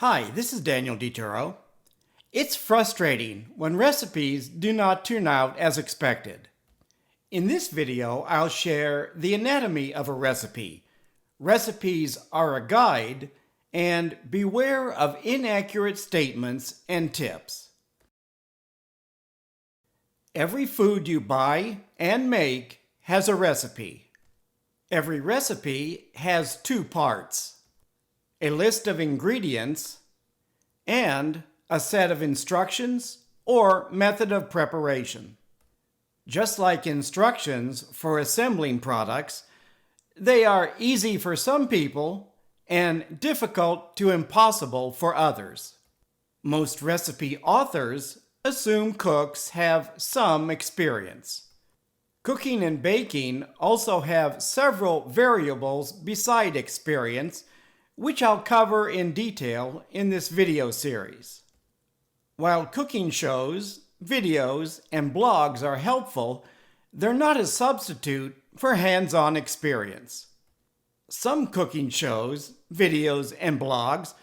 Hi, this is Daniel DiTuro. It's frustrating when recipes do not turn out as expected. In this video, I'll share the anatomy of a recipe. Recipes are a guide, and beware of inaccurate statements and tips. Every food you buy and make has a recipe. Every recipe has two parts: a list of ingredients and a set of instructions or method of preparation. Just like instructions for assembling products, they are easy for some people and difficult to impossible for others. Most recipe authors assume cooks have some experience. Cooking and baking also have several variables beside experience, which I'll cover in detail in this video series. While cooking shows, videos, and blogs are helpful, they're not a substitute for hands-on experience. Some cooking shows, videos, and blogs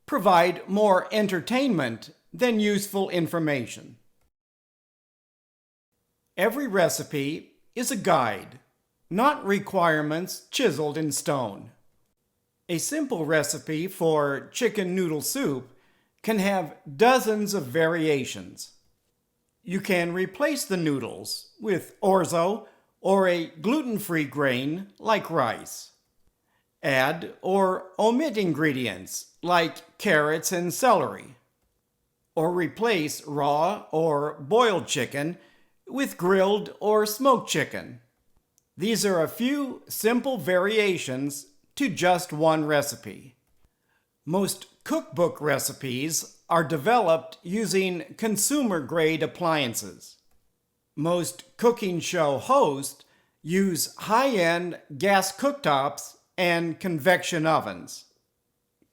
provide more entertainment than useful information. Every recipe is a guide, not requirements chiseled in stone. A simple recipe for chicken noodle soup can have dozens of variations. You can replace the noodles with orzo or a gluten-free grain like rice. Add or omit ingredients like carrots and celery. Or replace raw or boiled chicken with grilled or smoked chicken. These are a few simple variations to just one recipe. Most cookbook recipes are developed using consumer-grade appliances. Most cooking show hosts use high-end gas cooktops and convection ovens.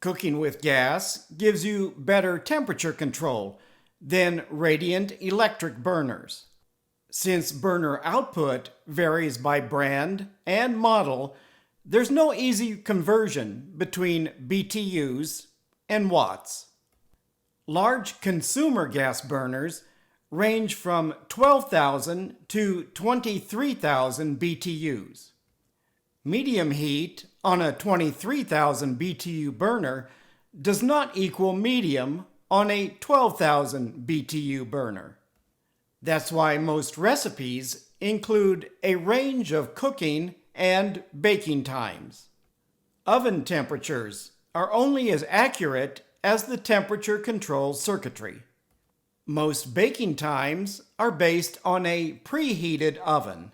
Cooking with gas gives you better temperature control than radiant electric burners. Since burner output varies by brand and model, there's no easy conversion between BTUs and watts. Large consumer gas burners range from 12,000 to 23,000 BTUs. Medium heat on a 23,000 BTU burner does not equal medium on a 12,000 BTU burner. That's why most recipes include a range of cooking and baking times. Oven temperatures are only as accurate as the temperature control circuitry. Most baking times are based on a preheated oven.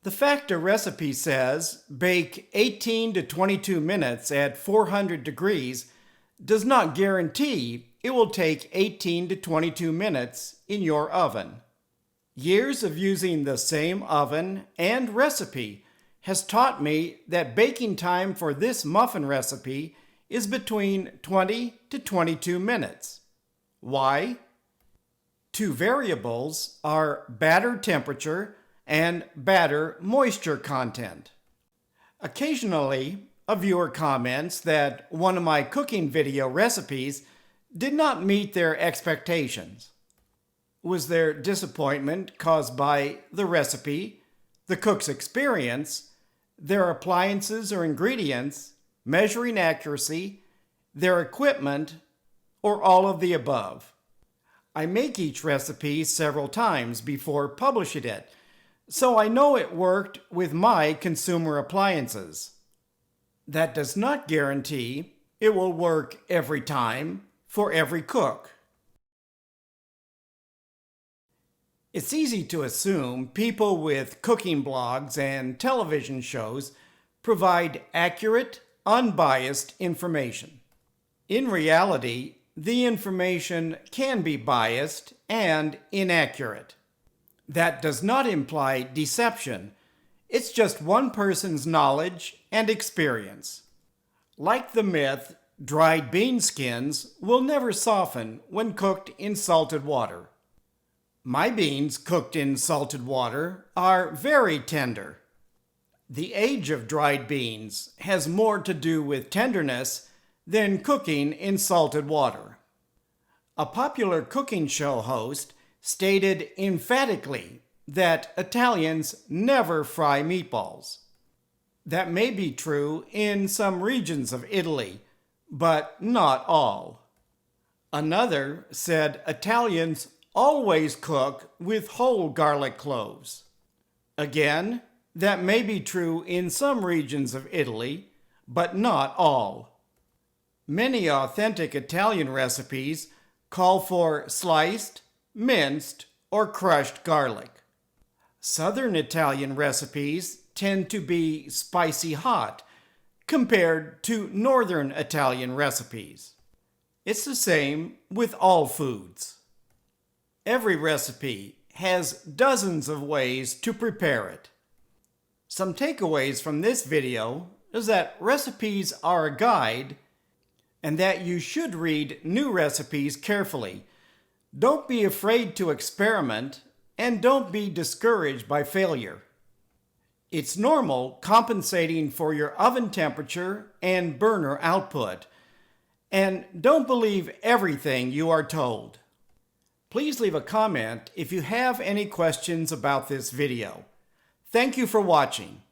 The fact a recipe says bake 18 to 22 minutes at 400 degrees does not guarantee it will take 18 to 22 minutes in your oven. Years of using the same oven and recipe has taught me that baking time for this muffin recipe is between 20 to 22 minutes. Why? Two variables are batter temperature and batter moisture content. Occasionally, a viewer comments that one of my cooking video recipes did not meet their expectations. Was their disappointment caused by the recipe, the cook's experience, their appliances or ingredients, measuring accuracy, their equipment, or all of the above? I make each recipe several times before publishing it, so I know it worked with my consumer appliances. That does not guarantee it will work every time for every cook. It's easy to assume people with cooking blogs and television shows provide accurate, unbiased information. In reality, the information can be biased and inaccurate. That does not imply deception. It's just one person's knowledge and experience. Like the myth, dried bean skins will never soften when cooked in salted water. My beans cooked in salted water are very tender. The age of dried beans has more to do with tenderness than cooking in salted water. A popular cooking show host stated emphatically that Italians never fry meatballs. That may be true in some regions of Italy, but not all. Another said Italians always cook with whole garlic cloves. Again, that may be true in some regions of Italy, but not all. Many authentic Italian recipes call for sliced, minced, or crushed garlic. Southern Italian recipes tend to be spicy hot compared to Northern Italian recipes. It's the same with all foods. Every recipe has dozens of ways to prepare it. Some takeaways from this video is that recipes are a guide and that you should read new recipes carefully. Don't be afraid to experiment and don't be discouraged by failure. It's normal compensating for your oven temperature and burner output. And don't believe everything you are told. Please leave a comment if you have any questions about this video. Thank you for watching.